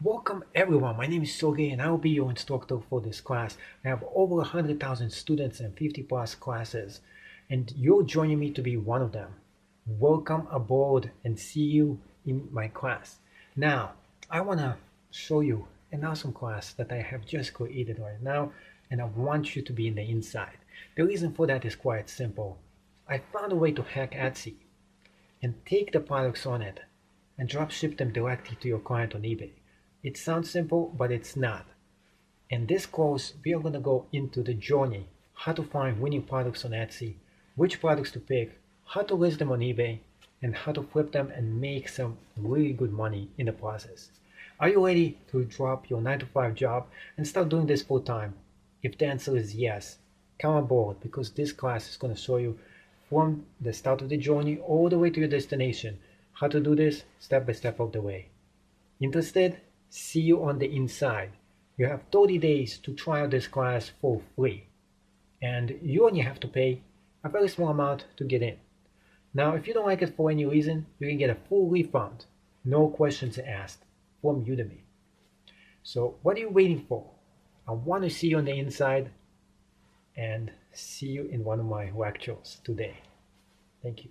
Welcome everyone, my name is Sergey and I will be your instructor for this class. I have over 100,000 students and 50 plus classes, and you're joining me to be one of them. Welcome aboard and see you in my class. Now, I want to show you an awesome class that I have just created right now, and I want you to be in the inside. The reason for that is quite simple. I found a way to hack Etsy and take the products on it and drop ship them directly to your client on eBay. It sounds simple, but it's not. In this course, we are going to go into the journey, how to find winning products on Etsy, which products to pick, how to list them on eBay, and how to flip them and make some really good money in the process. Are you ready to drop your 9-to-5 job and start doing this full time? If the answer is yes, come aboard because this class is going to show you from the start of the journey all the way to your destination, how to do this step by step of the way. Interested? See you on the inside. You have 30 days to try out this class for free. And you only have to pay a very small amount to get in. Now, if you don't like it for any reason, you can get a full refund. No questions asked from Udemy. So what are you waiting for? I want to see you on the inside and see you in one of my lectures today. Thank you.